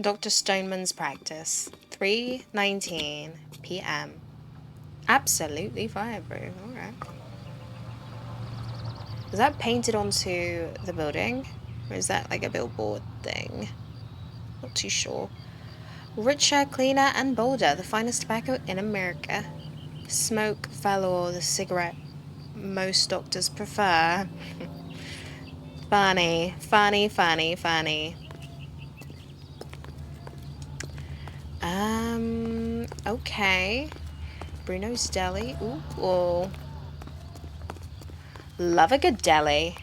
Dr. Stoneman's practice. 3:19 p.m. Absolutely fireproof. Alright. Is that painted onto the building? Or is that like a billboard thing? Not too sure. Richer, cleaner, and bolder. The finest tobacco in America. Smoke, valor, the cigarette most doctors prefer. Funny, funny, funny, funny. Okay. Bruno's Deli. Ooh. Love a good deli.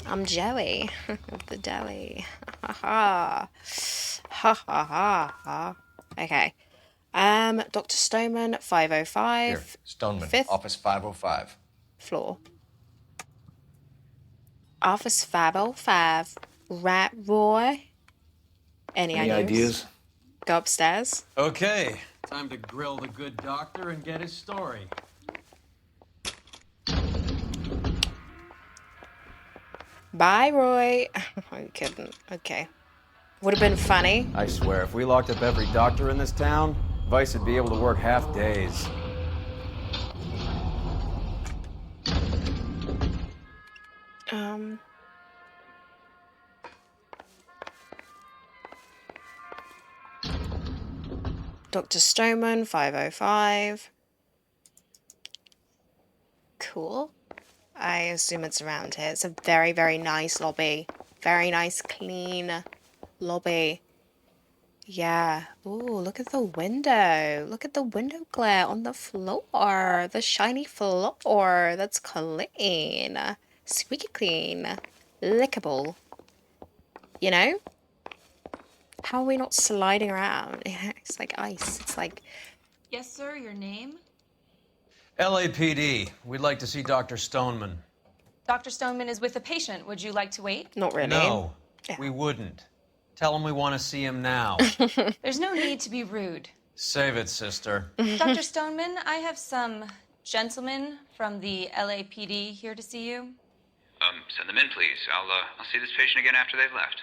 I'm jelly of the deli. Ha ha. Ha ha ha ha. Okay. Dr. Stoneman, 505. Here, Stoneman, 5th office 505. floor. Office 505. Right, Roy? Any ideas? Go upstairs. Okay, time to grill the good doctor and get his story. Bye, Roy. I couldn't. Okay. Would have been funny. I swear, if we locked up every doctor in this town, Vice would be able to work half days. Dr. Stoneman, 505. Cool. I assume it's around here. It's a very, very nice lobby. Very nice, clean lobby. Yeah. Ooh, look at the window. Look at the window glare on the floor. The shiny floor. That's clean. Squeaky clean. Lickable. You know? How are we not sliding around? It's like ice. It's like... Yes, sir. Your name? LAPD. We'd like to see Dr. Stoneman. Dr. Stoneman is with a patient. Would you like to wait? Not really. No, Yeah. we wouldn't. Tell him we want to see him now. There's no need to be rude. Save it, sister. Dr. Stoneman, I have some gentlemen from the LAPD here to see you. Send them in, please. I'll see this patient again after they've left.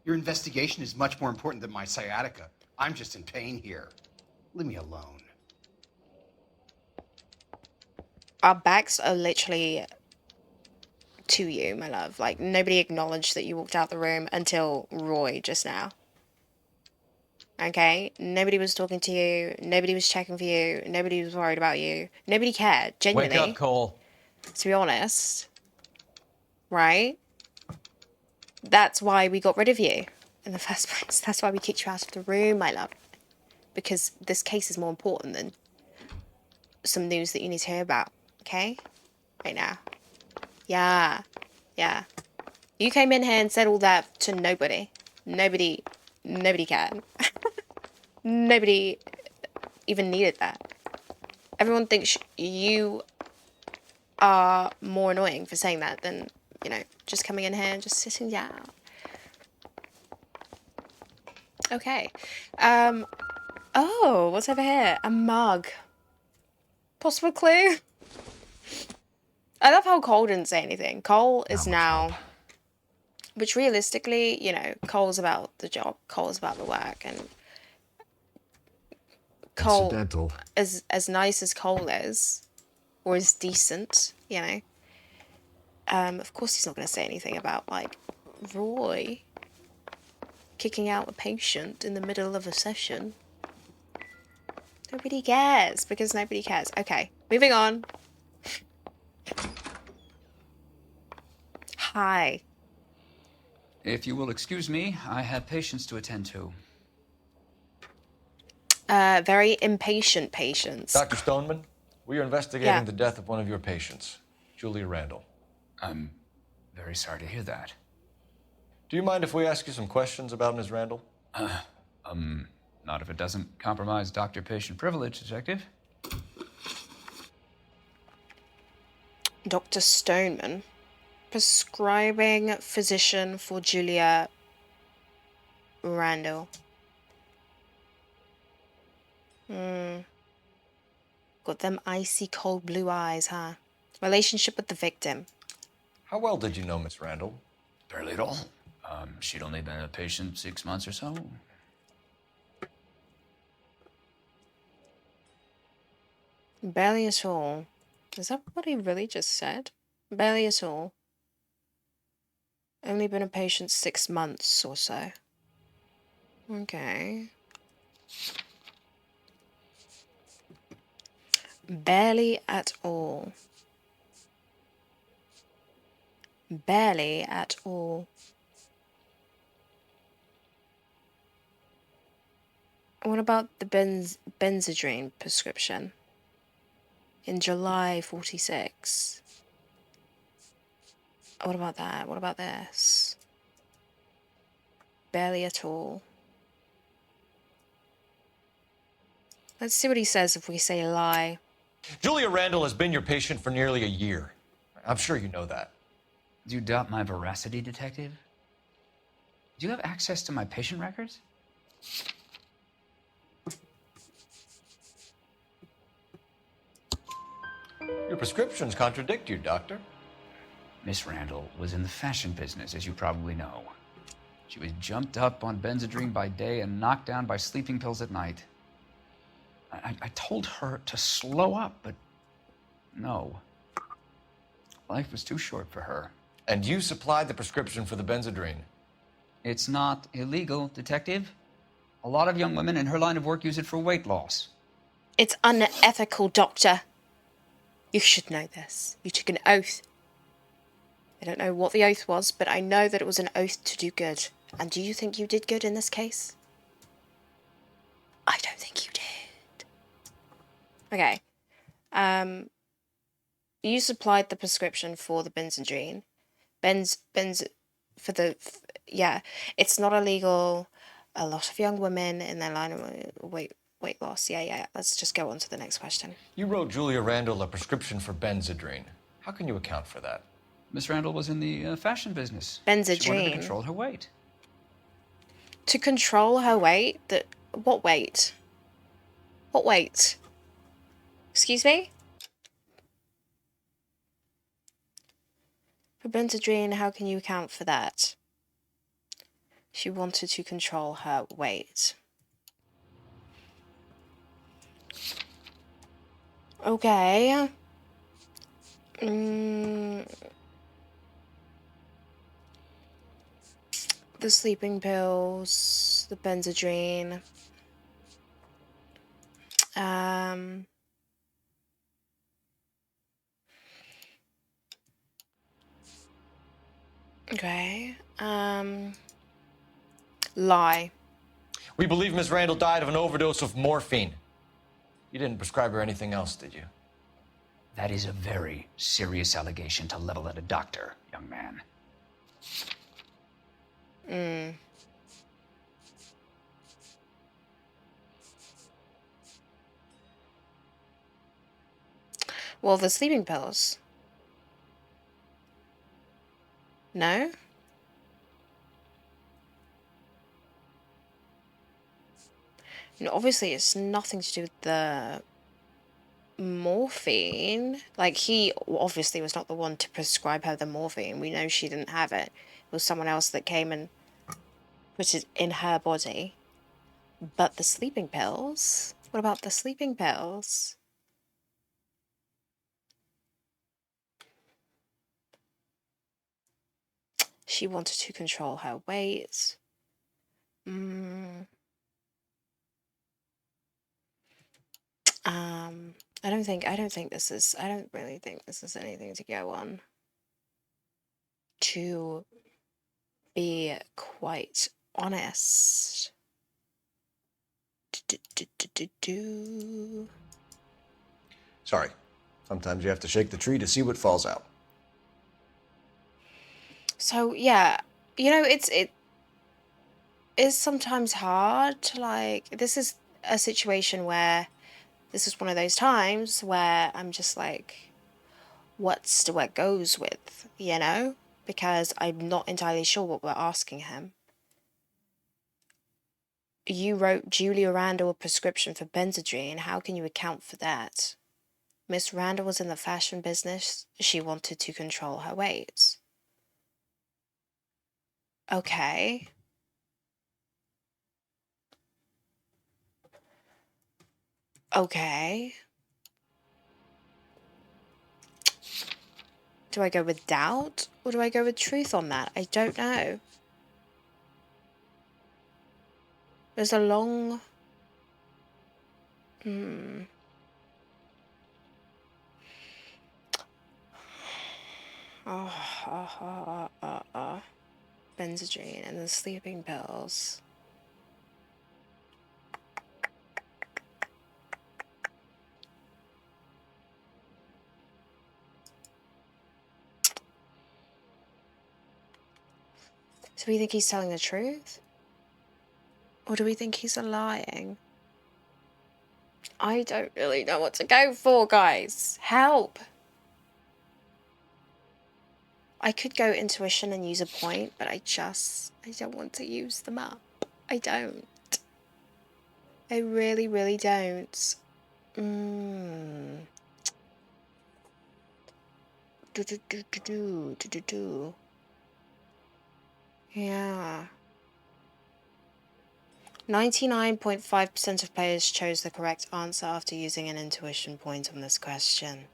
Your investigation is much more important than my sciatica. I'm just in pain here. Leave me alone. Our backs are literally to you, my love. Like, nobody acknowledged that you walked out the room until Roy just now. Okay? Nobody was talking to you. Nobody was checking for you. Nobody was worried about you. Nobody cared, genuinely. Wake up, Cole. To be honest. Right? That's why we got rid of you in the first place. That's why we kicked you out of the room, my love. Because this case is more important than some news that you need to hear about. Okay? Right now. Yeah. Yeah. You came in here and said all that to nobody. Nobody cared. Nobody even needed that. Everyone thinks you are more annoying for saying that than, you know, just coming in here and just sitting down. Okay. Oh, what's over here? A mug. Possible clue? I love how Cole didn't say anything. Cole is now... Which realistically, you know, Cole's about the job. Cole's about the work. And Cole, as nice as Cole is, or as decent, you know, of course he's not going to say anything about, like, Roy kicking out a patient in the middle of a session. Nobody cares, because nobody cares. Okay, moving on. Hi. If you will excuse me, I have patients to attend to. Very impatient patients. Dr. Stoneman, we are investigating the death of one of your patients, Julia Randall. I'm very sorry to hear that. Do you mind if we ask you some questions about Ms. Randall? Not if it doesn't compromise doctor-patient privilege, Detective. Dr. Stoneman, prescribing physician for Julia Randall. Got them icy cold blue eyes, huh? Relationship with the victim. How well did you know Miss Randall? Barely at all. She'd only been a patient 6 months or so. Barely at all. Is that what he really just said? Barely at all. Only been a patient 6 months or so. Okay. Barely at all. Barely at all. What about the Benzedrine prescription? In July 46. What about that? What about this? Barely at all. Let's see what he says if we say lie. Julia Randall has been your patient for nearly a year. I'm sure you know that. Do you doubt my veracity, detective? Do you have access to my patient records? Your prescriptions contradict you, Doctor. Miss Randall was in the fashion business, as you probably know. She was jumped up on Benzedrine by day and knocked down by sleeping pills at night. I told her to slow up, but no. Life was too short for her. And you supplied the prescription for the Benzedrine. It's not illegal, detective. A lot of young women in her line of work use it for weight loss. It's unethical, Doctor. You should know this. You took an oath. I don't know what the oath was, but I know that it was an oath to do good. And do you think you did good in this case? I don't think you did. Okay. You supplied the prescription for the Benzedrine. Yeah, it's not illegal. A lot of young women in their line of weight loss. Yeah. Let's just go on to the next question. You wrote Julia Randall a prescription for Benzedrine. How can you account for that? Miss Randall was in the fashion business. Benzedrine. She wanted to control her weight. To control her weight? What weight? What weight? Excuse me? For Benzedrine, how can you account for that? She wanted to control her weight. Okay. The sleeping pills, the Benzedrine. Okay. Lie. We believe Miss Randall died of an overdose of morphine. You didn't prescribe her anything else, did you? That is a very serious allegation to level at a doctor, young man. Well, the sleeping pills. No? And obviously, it's nothing to do with the morphine. Like, he obviously was not the one to prescribe her the morphine. We know she didn't have it. It was someone else that came and put it in her body. But the sleeping pills? What about the sleeping pills? She wanted to control her weight. I don't really think this is anything to go on. To be quite honest. Sorry. Sometimes you have to shake the tree to see what falls out. So yeah, you know, it is sometimes hard to, like, this is a situation where this is one of those times where I'm just like, what's the word goes with, you know? Because I'm not entirely sure what we're asking him. You wrote Julia Randall a prescription for Benzedrine. How can you account for that? Miss Randall was in the fashion business. She wanted to control her weight. Okay. Okay. Do I go with doubt or do I go with truth on that? I don't know. There's a long... Benzodrine and the sleeping pills. Do we think he's telling the truth? Or do we think he's lying? I don't really know what to go for, guys. Help! I could go intuition and use a point, but I don't want to use them up. I don't. I really, really don't. Yeah. 99.5% of players chose the correct answer after using an intuition point on this question.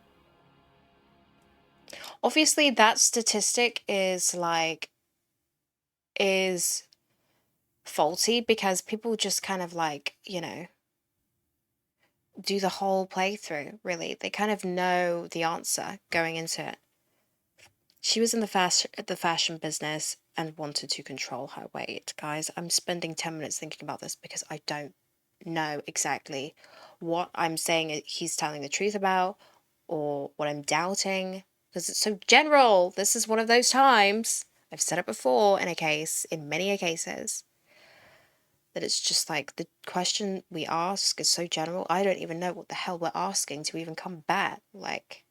Obviously, that statistic is faulty because people just kind of do the whole playthrough, really. They kind of know the answer going into it. She was in the fashion business and wanted to control her weight. Guys, I'm spending 10 minutes thinking about this because I don't know exactly what I'm saying he's telling the truth about or what I'm doubting because it's so general. This is one of those times, I've said it before in many cases, that it's just like the question we ask is so general. I don't even know what the hell we're asking to even come back. Like,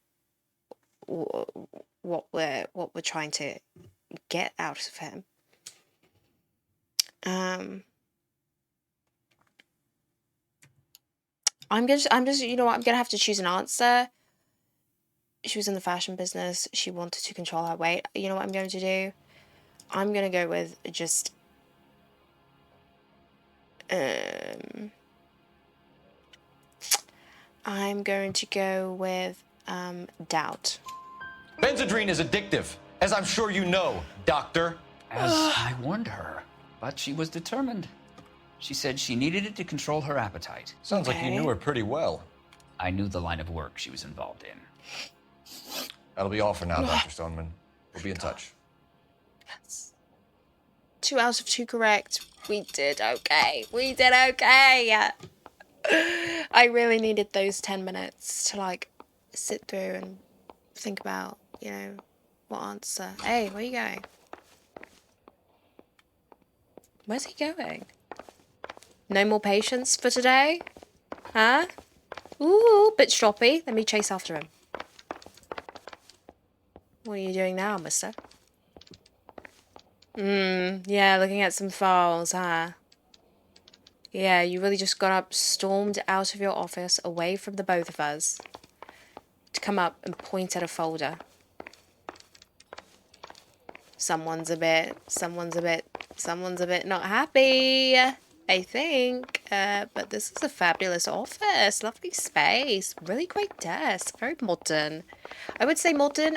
what we're trying to get out of him. I'm just you know what, I'm gonna have to choose an answer. She was in the fashion business. She wanted to control her weight. You know what I'm going to do? I'm gonna go with just I'm going to go with doubt. Benzodrine is addictive, as I'm sure you know, Doctor. As I warned her, but she was determined. She said she needed it to control her appetite. Sounds like you knew her pretty well. I knew the line of work she was involved in. That'll be all for now, Dr. Stoneman. We'll be in touch. Yes. 2 out of 2 correct. We did okay. We did okay. I really needed those 10 minutes to sit through and think about, what answer. Hey, where are you going? Where's he going? No more patience for today? Huh? Ooh, bit stroppy. Let me chase after him. What are you doing now, mister? Yeah, looking at some files, huh? Yeah, you really just got up, stormed out of your office, away from the both of us, to come up and point at a folder. Someone's a bit not happy, I think. But this is a fabulous office, lovely space, really great desk, very modern. I would say modern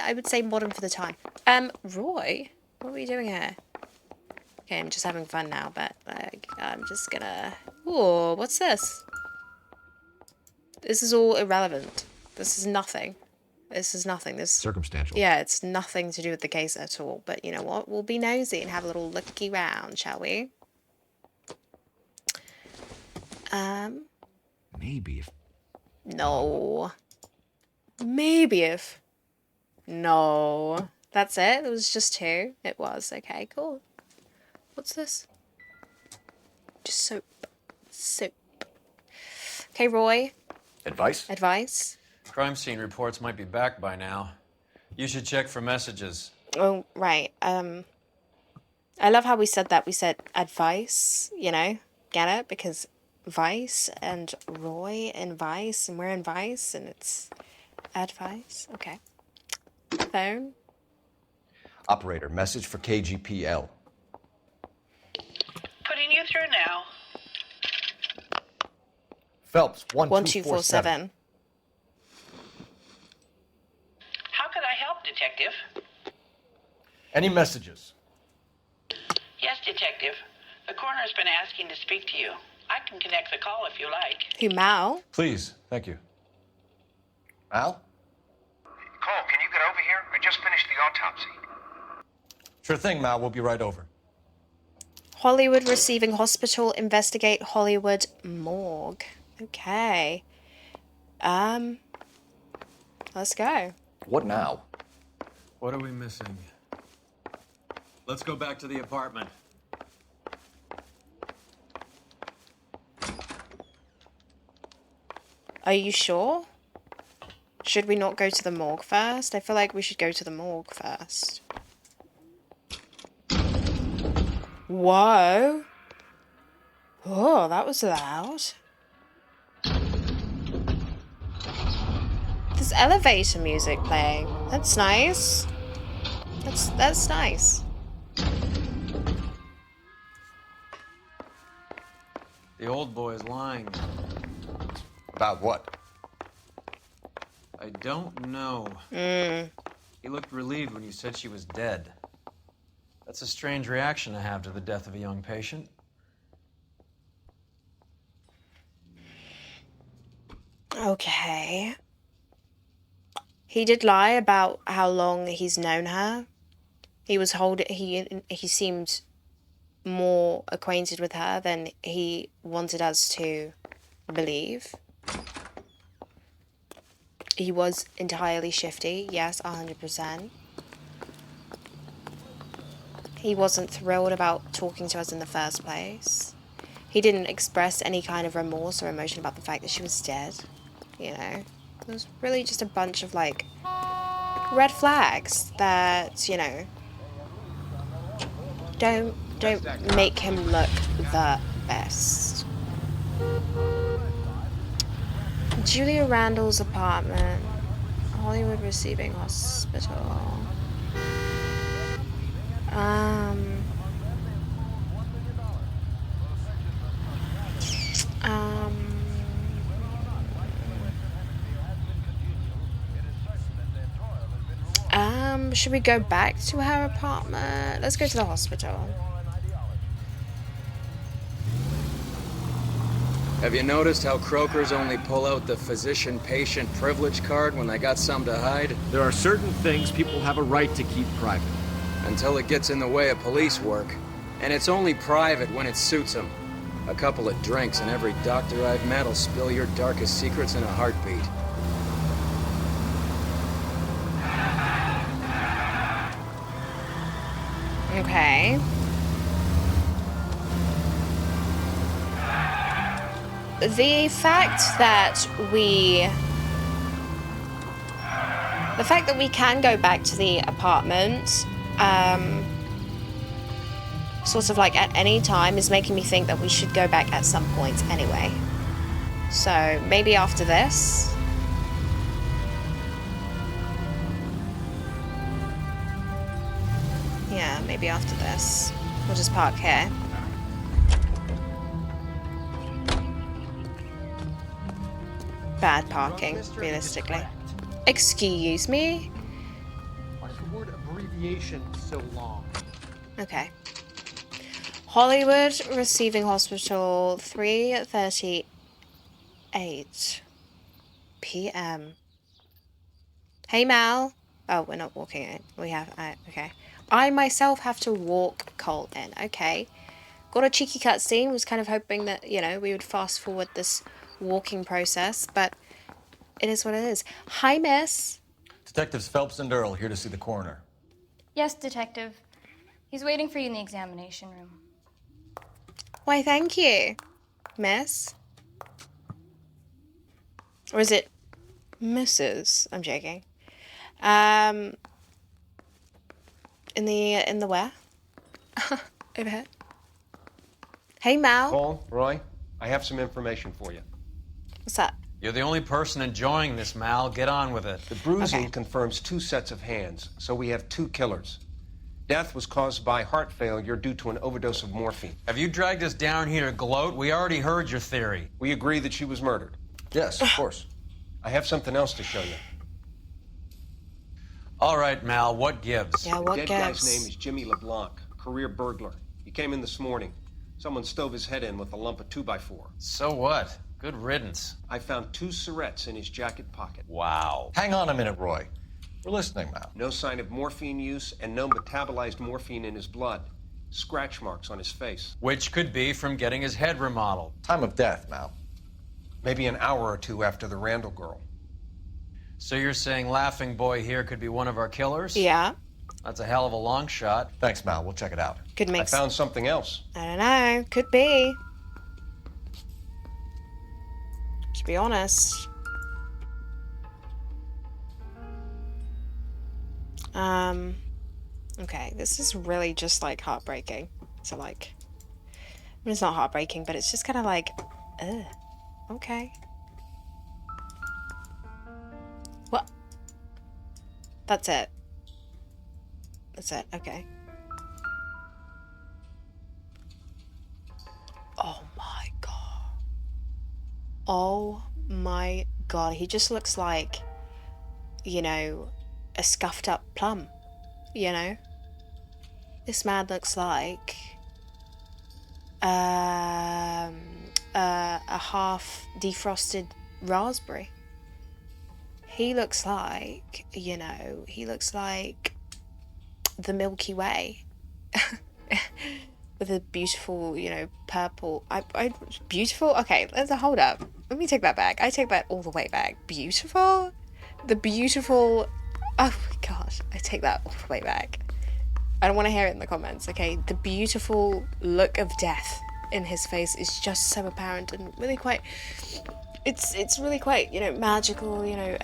for the time. Roy, what are we doing here? Okay, I'm just having fun now, but I'm just gonna... Ooh, what's this? This is all irrelevant. This is nothing. This is nothing. This circumstantial. Yeah, it's nothing to do with the case at all. But you know what? We'll be nosy and have a little looky round, shall we? Maybe if... No. Maybe if... No. That's it? It was just 2? It was. Okay, cool. What's this? Just soap. Soap. Okay, Roy. Advice? Advice? Crime scene reports might be back by now. You should check for messages. Oh, right. I love how we said that. We said advice, get it? Because Vice and Roy and Vice, and we're in Vice, and it's Advice. Okay. Phone. Operator, message for KGPL. Putting you through now. Phelps, 1247. How could I help, Detective? Any messages? Yes, Detective. The coroner's been asking to speak to you. I can connect the call if you like. Who, Mal? Please, thank you. Al? Cole, can you get over here? I just finished the autopsy. Sure thing, Mal. We'll be right over. Hollywood Receiving Hospital, investigate Hollywood morgue. Okay. Let's go. What now? What are we missing? Let's go back to the apartment. Are you sure? Should we not go to the morgue first? I feel like we should go to the morgue first. Whoa. Oh, that was loud. There's elevator music playing. That's nice. That's nice. The old boy is lying. About what? I don't know. He looked relieved when you said she was dead. That's a strange reaction to have to the death of a young patient. Okay. He did lie about how long he's known her. He seemed more acquainted with her than he wanted us to believe. He was entirely shifty, yes, 100%. He wasn't thrilled about talking to us in the first place. He didn't express any kind of remorse or emotion about the fact that she was dead. You know, it was really just a bunch of, like, red flags that, you know, don't make him look the best. Julia Randall's apartment. Hollywood Receiving Hospital. Should we go back to her apartment? Let's go to the hospital. Have you noticed how croakers only pull out the physician-patient privilege card when they got something to hide? There are certain things people have a right to keep private. Until it gets in the way of police work. And it's only private when it suits them. A couple of drinks and every doctor I've met will spill your darkest secrets in a heartbeat. Okay. The fact that we can go back to the apartment, sort of like at any time, is making me think that we should go back at some point anyway. So maybe after this. Yeah, maybe after this. We'll just park here. Bad parking, realistically. Excuse me? Why is the word abbreviation so long? Okay. Hollywood Receiving Hospital, 3:38 p.m. Hey, Mal. Oh, we're not walking in. We have... okay. I myself have to walk Cole in. Okay. Got a cheeky cutscene. Was kind of hoping that, you know, we would fast forward this walking process, but it is what it is. Hi, miss. Detectives Phelps and Earl here to see the coroner. Yes, Detective. He's waiting for you in the examination room. Why, thank you, miss. Or is it Mrs.? I'm joking. In the where? Over here. Hey, Mal. Cole, Roy, I have some information for you. What's that? You're the only person enjoying this, Mal. Get on with it. The bruising Okay. confirms 2 sets of hands, so we have 2 killers. Death was caused by heart failure due to an overdose of morphine. Have you dragged us down here to gloat? We already heard your theory. We agree that she was murdered. Yes, of course. I have something else to show you. All right, Mal, what gives? Yeah, The what dead guy's gives? name is Jimmy LeBlanc, career burglar. He came in this morning. Someone stove his head in with a lump of 2x4. So what? Good riddance. I found 2 cigarettes in his jacket pocket. Wow. Hang on a minute, Roy. We're listening, Mal. No sign of morphine use and no metabolized morphine in his blood. Scratch marks on his face. Which could be from getting his head remodeled. Time of death, Mal. Maybe an hour or 2 after the Randall girl. So you're saying Laughing Boy here could be one of our killers? Yeah. That's a hell of a long shot. Thanks, Mal. We'll check it out. Could make. I found something else. I don't know. Could be. To be honest. Okay, this is really just like heartbreaking. So like, I mean, it's not heartbreaking, but it's just kind of like, ugh. Okay. What? That's it. That's it. Okay. Oh my god. Oh my god. He just looks like, you know, a scuffed up plum. You know? This man looks like a half defrosted raspberry. He looks like, you know, he looks like the Milky Way. With a beautiful, you know, purple. Beautiful? Okay, let's hold up. Let me take that back. I take that all the way back. Beautiful? The beautiful. Oh my gosh, I take that all the way back. I don't want to hear it in the comments, okay? The beautiful look of death in his face is just so apparent and really quite. It's really quite, you know, magical, you know,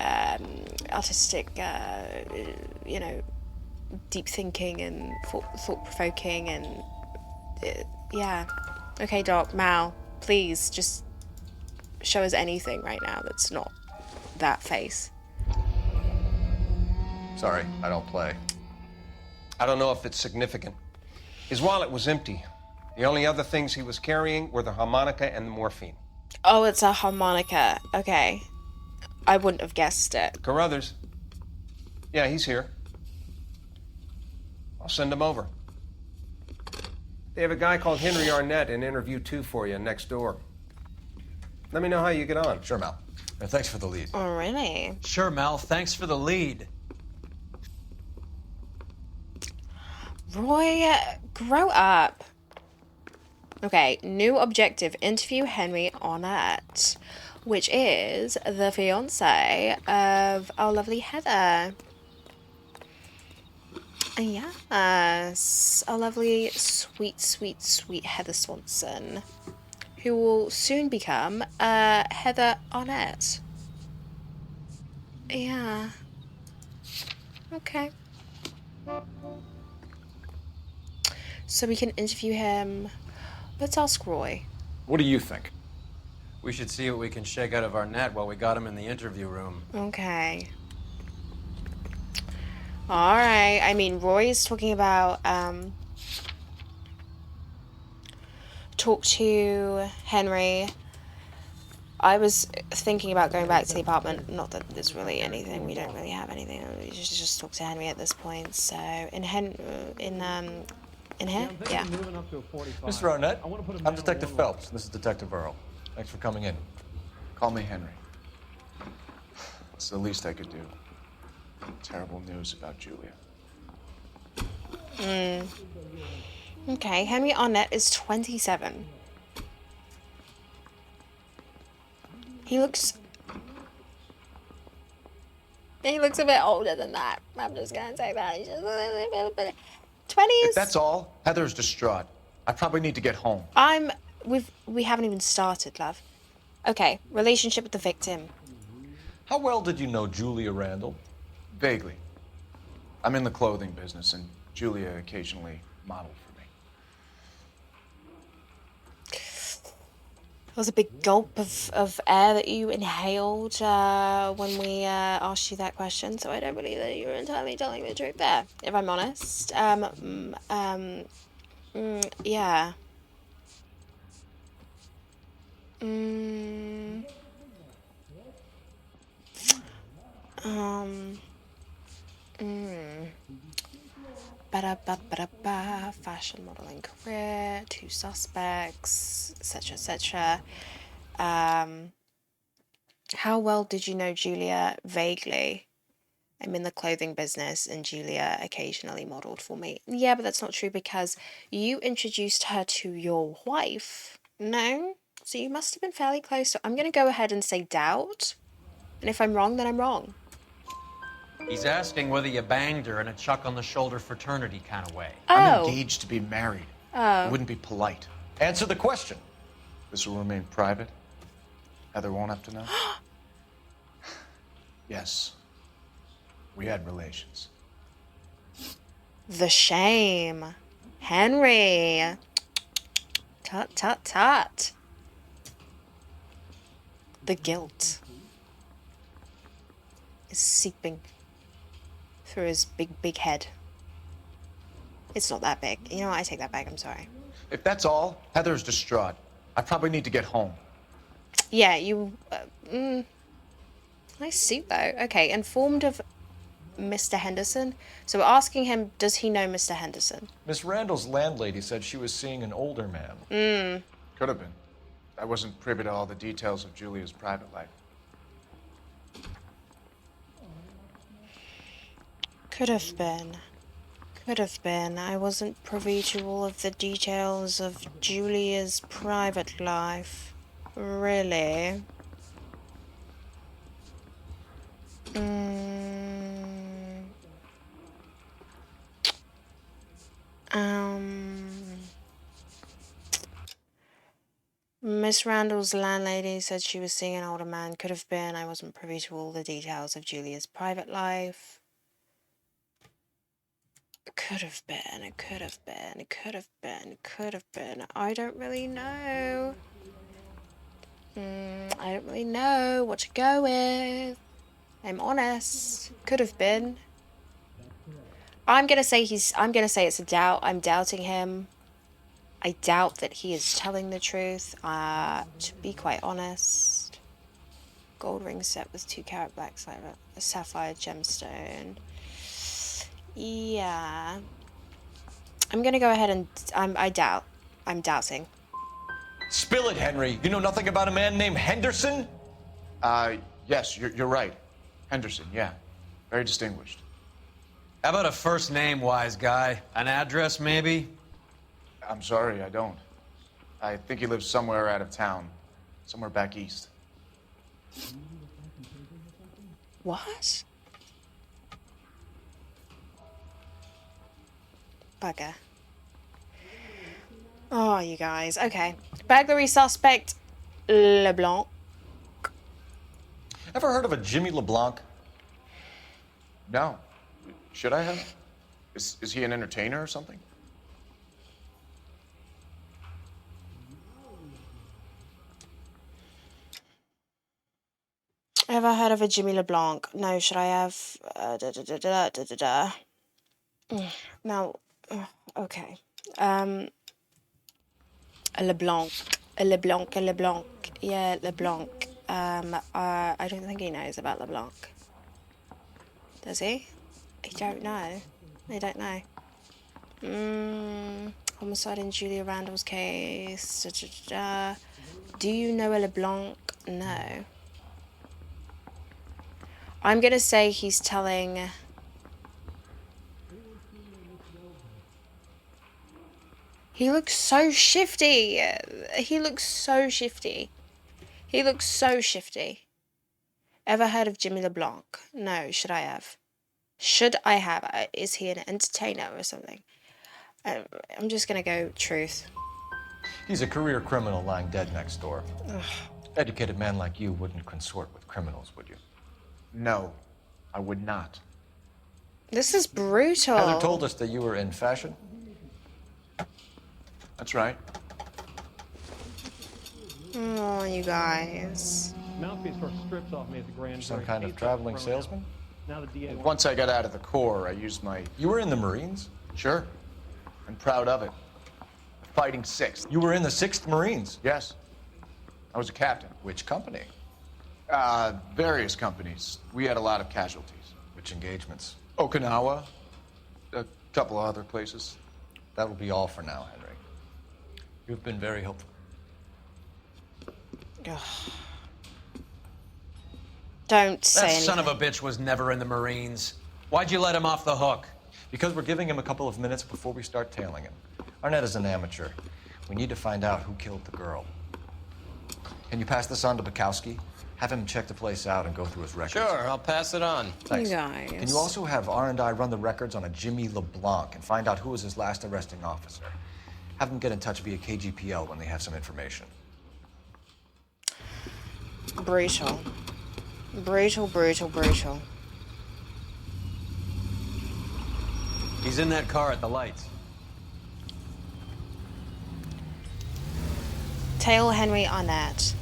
artistic, you know, deep thinking and thought provoking and. Yeah. Okay, Doc, Mal, please just show us anything right now that's not that face. Sorry, I don't play. I don't know if it's significant. His wallet was empty. The only other things he was carrying were the harmonica and the morphine. Oh, it's a harmonica. Okay. I wouldn't have guessed it. Carruthers. Yeah, he's here. I'll send him over. They have a guy called Henry Arnett in interview 2 for you next door. Let me know how you get on. Sure, Mal. And thanks for the lead. Oh, really? Sure, Mal. Thanks for the lead. Roy, grow up. Okay, new objective. Interview Henry Arnett, which is the fiance of our lovely Heather. Yes, our lovely, sweet, sweet, sweet Heather Swanson, who will soon become Heather Arnett. Yeah. Okay. So we can interview him. Let's ask Roy. What do you think? We should see what we can shake out of our net while we got him in the interview room. Okay. Alright, I mean, Roy's talking about, talk to Henry. I was thinking about going back to the apartment. Not that there's really anything. We don't really have anything. We just talk to Henry at this point. So, in here? Yeah. Mr. Arnett, I'm Detective Phelps. This is Detective Earl. Thanks for coming in. Call me Henry. It's the least I could do. Terrible news about Julia. Okay, Henry Arnett is 27. He looks a bit older than that. I'm just gonna say that. He's just a little bit 20s. If that's all, Heather's distraught. I probably need to get home. We haven't even started, love. Okay, relationship with the victim. How well did you know Julia Randall? Vaguely. I'm in the clothing business, and Julia occasionally modeled for me. That was a big gulp of air that you inhaled when we asked you that question, so I don't believe that you were entirely telling the truth there, if I'm honest. Yeah. Ba-da-ba-ba-da-ba, fashion modeling career, 2 suspects, etc., etc. How well did you know Julia? Vaguely. I'm in the clothing business and Julia occasionally modeled for me. Yeah, but that's not true because you introduced her to your wife. No? So you must have been fairly close to... I'm going to go ahead and say doubt. And if I'm wrong, then I'm wrong. He's asking whether you banged her in a chuck-on-the-shoulder fraternity kind of way. Oh. I'm engaged to be married. Oh. It wouldn't be polite. Answer the question. This will remain private. Heather won't have to know. Yes. We had relations. The shame. Henry. Tut, tut, tut. The guilt is seeping through his big head. It's not that big. You know what? I take that back. I'm sorry. If that's all, Heather's distraught. I probably need to get home. Yeah, you... nice suit, though. Okay, informed of Mr. Henderson. So we're asking him, does he know Mr. Henderson? Miss Randall's landlady said she was seeing an older man. Could have been. I wasn't privy to all the details of Julia's private life. Could have been. Could have been. I wasn't privy to all of the details of Julia's private life. Really? Miss Randall's landlady said she was seeing an older man. Could have been. I wasn't privy to all the details of Julia's private life. Could have been. It could have been. It could have been. Could have been. I don't really know. I don't really know what to go with. I'm honest. Could have been. I'm gonna say it's a doubt. I'm doubting him. I doubt that he is telling the truth. To be quite honest. Gold ring set with 2-carat black sapphire gemstone. Yeah. I'm gonna go ahead and I'm doubting. Spill it, Henry. You know nothing about a man named Henderson? Yes, you're right. Henderson, yeah. Very distinguished. How about a first name, wise guy? An address, maybe? I'm sorry, I don't. I think he lives somewhere out of town. Somewhere back east. What? Bugger. Oh, you guys. Okay. Burglary suspect LeBlanc. Ever heard of a Jimmy LeBlanc? No. Should I have? Is he an entertainer or something? Ever heard of a Jimmy LeBlanc? No, should I have? Now, okay. A LeBlanc. A LeBlanc, a LeBlanc. Yeah, LeBlanc. I don't think he knows about LeBlanc. Does he? I don't know. I don't know. Homicide in Julia Randall's case. Do you know a LeBlanc? No. I'm gonna say he's telling... He looks so shifty. He looks so shifty. He looks so shifty. Ever heard of Jimmy LeBlanc? No, should I have? Should I have? Is he an entertainer or something? I'm just gonna go truth. He's a career criminal lying dead next door. Educated man like you wouldn't consort with criminals, would you? No, I would not. This is brutal. Heather told us that you were in fashion. That's right. Oh, you guys. Mouthpiece sort of strips off me at the grand Some jury. kind of traveling salesman? Now the DA. Once I got out of the Corps, I used my... You were in the Marines? Sure. I'm proud of it. Fighting 6th. You were in the 6th Marines? Yes. I was a captain. Which company? Various companies. We had a lot of casualties. Which engagements? Okinawa. A couple of other places. That'll be all for now, Henry. You've been very helpful. Don't say That anything. son of a bitch was never in the Marines. Why'd you let him off the hook? Because we're giving him a couple of minutes before we start tailing him. Arnett is an amateur. We need to find out who killed the girl. Can you pass this on to Bukowski? Have him check the place out and go through his records. Sure, I'll pass it on. Thanks. You guys. Can you also have R&I run the records on a Jimmy LeBlanc and find out who was his last arresting officer? Have them get in touch via KGPL when they have some information. Brutal. Brutal, brutal, brutal. He's in that car at the lights. Tail Henry Arnett.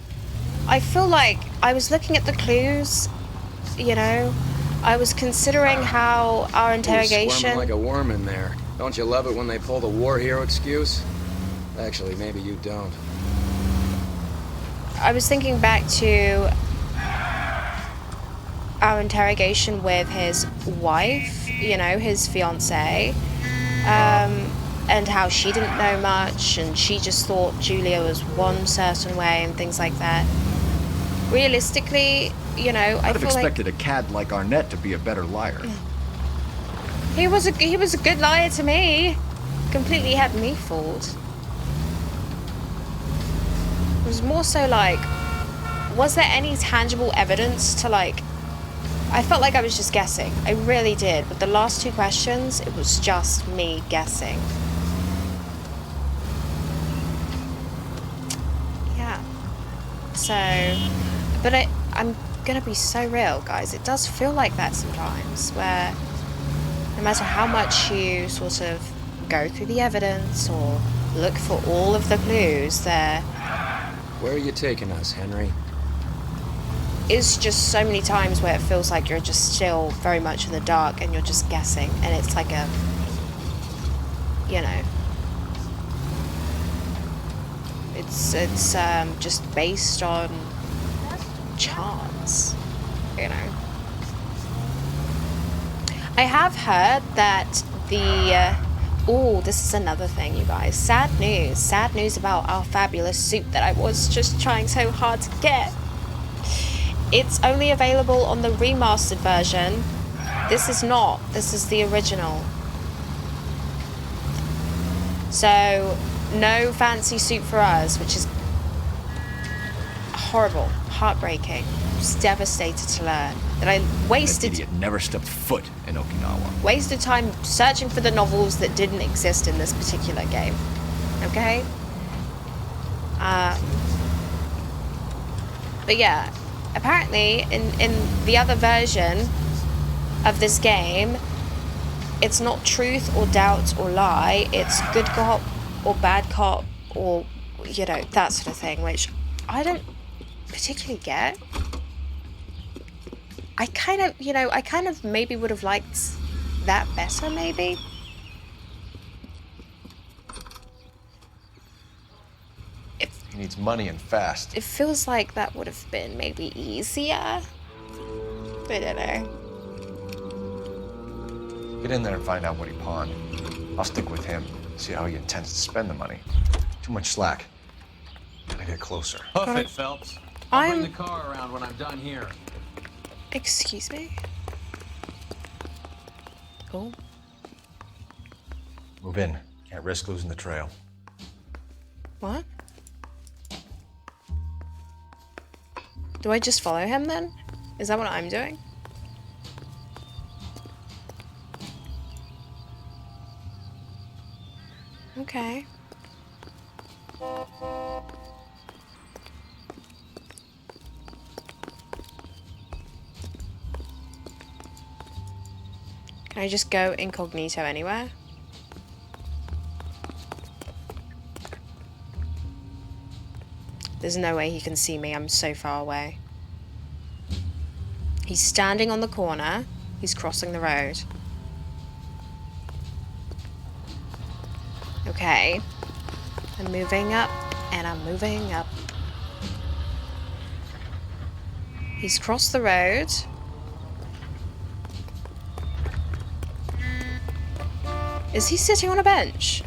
I feel like I was looking at the clues, you know. I was considering how our You're interrogation... squirming like a worm in there. Don't you love it when they pull the war hero excuse? Actually, maybe you don't. I was thinking back to our interrogation with his wife, you know, his fiancée, and how she didn't know much and she just thought Julia was one certain way and things like that. Realistically, you know, I I'd have feel like expected a cad like Arnett to be a better liar. he was a good liar to me. Completely had me fooled. It was more so like, was there any tangible evidence to like... I felt like I was just guessing. I really did. With the last two questions, it was just me guessing. Yeah. So, but I'm gonna be so real, guys. It does feel like that sometimes, where no matter how much you sort of go through the evidence or look for all of the clues, there Where are you taking us, Henry? is just so many times where it feels like you're just still very much in the dark and you're just guessing, and it's like a, you know, it's just based on chance, you know. I have heard that the oh, this is another thing, you guys. Sad news about our fabulous suit that I was just trying so hard to get. It's only available on the remastered version. This is not. This is the original. So, no fancy suit for us, which is horrible, heartbreaking. Just devastated to learn that I wasted... That idiot never stepped foot in Okinawa. Wasted time searching for the novels that didn't exist in this particular game. Okay? But yeah, apparently in the other version of this game, it's not truth or doubt or lie, it's good cop or bad cop or, you know, that sort of thing, which I don't particularly get. I kind of maybe would have liked that better, maybe. He needs money and fast. It feels like that would have been maybe easier. I don't know. Get in there and find out what he pawned. I'll stick with him, see how he intends to spend the money. Too much slack. Gotta get closer. Hoof it, Phelps. I'll bring the car around when I'm done here. Excuse me? Oh. Move in. Can't risk losing the trail. What? Do I just follow him then? Is that what I'm doing? Okay. Can I just go incognito anywhere? There's no way he can see me. I'm so far away. He's standing on the corner. He's crossing the road. Okay. I'm moving up, and I'm moving up. He's crossed the road. Is he sitting on a bench?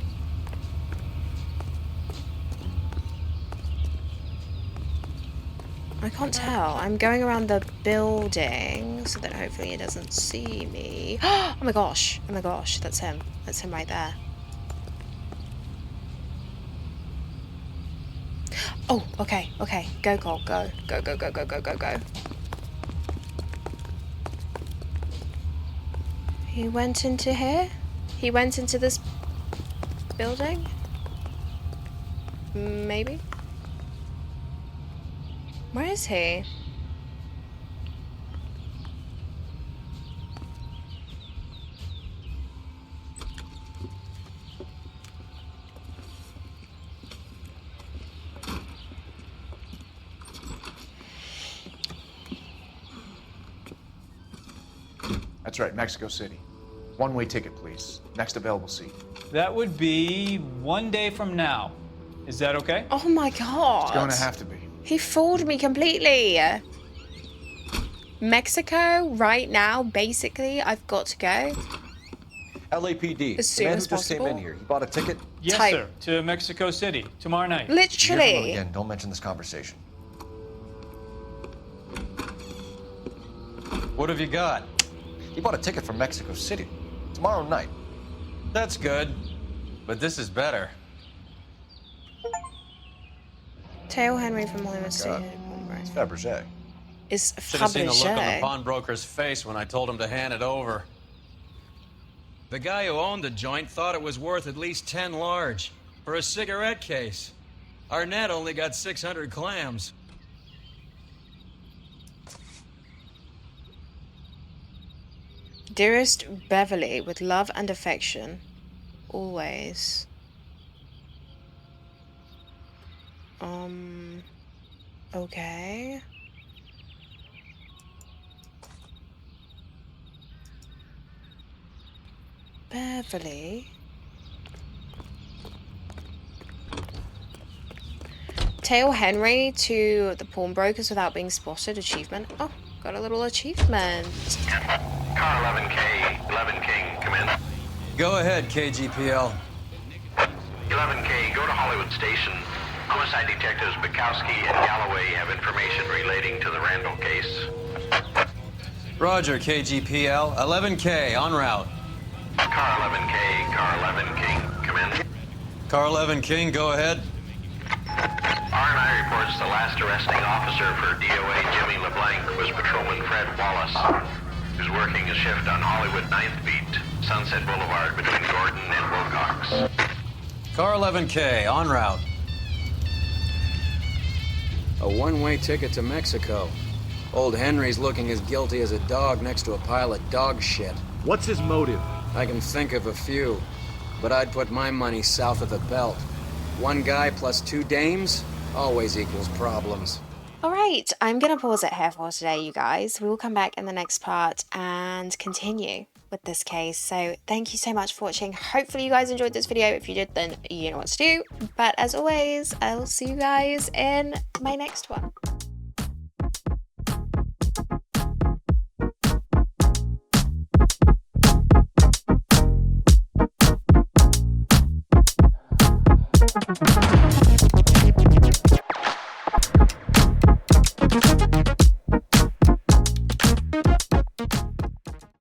I can't tell. I'm going around the building so that hopefully he doesn't see me. Oh my gosh. Oh my gosh. That's him. That's him right there. Oh, okay. Okay. Go, Cole. Go. Go, go, go, go, go, go, go. He went into here? He went into this building? Maybe? Where is he? That's right, Mexico City. One-way ticket, please. Next available seat. That would be 1 day from now. Is that okay? Oh my god. It's going to have to be. He fooled me completely. Mexico right now, basically, I've got to go. LAPD. As soon the man as who just came possible. in here. He bought a ticket. Yes, sir. To Mexico City tomorrow night. Literally. Again, don't mention this conversation. What have you got? He bought a ticket for Mexico City tomorrow night. That's good, but this is better. Tail Henry from Hollywood City. It's Fabergé. Is Should have seen the look on the Fabergé. pawnbroker's face when I told him to hand it over. The guy who owned the joint thought it was worth at least 10 large for a cigarette case. Arnett only got 600 clams. Dearest Beverly, with love and affection, always. Okay. Beverly. Tail Henry to the pawnbrokers without being spotted. Achievement. Oh, got a little achievement. Car 11K, 11 King, come in. Go ahead, KGPL. 11K, go to Hollywood Station. Homicide detectives Bukowski and Galloway have information relating to the Randall case. Roger, KGPL. 11K, en route. Car 11K, car 11 King, come in. Car 11 King, go ahead. R&I reports the last arresting officer for DOA Jimmy LeBlanc was Patrolman Fred Wallace, who's working a shift on Hollywood 9th Beat, Sunset Boulevard between Gordon and Wilcox. Car 11K, en route. A one-way ticket to Mexico. Old Henry's looking as guilty as a dog next to a pile of dog shit. What's his motive? I can think of a few, but I'd put my money south of the belt. One guy plus 2 dames always equals problems. Alright, I'm going to pause it here for today, you guys. We will come back in the next part and continue with this case. So thank you so much for watching. Hopefully you guys enjoyed this video. If you did, then you know what to do. But as always, I'll see you guys in my next one.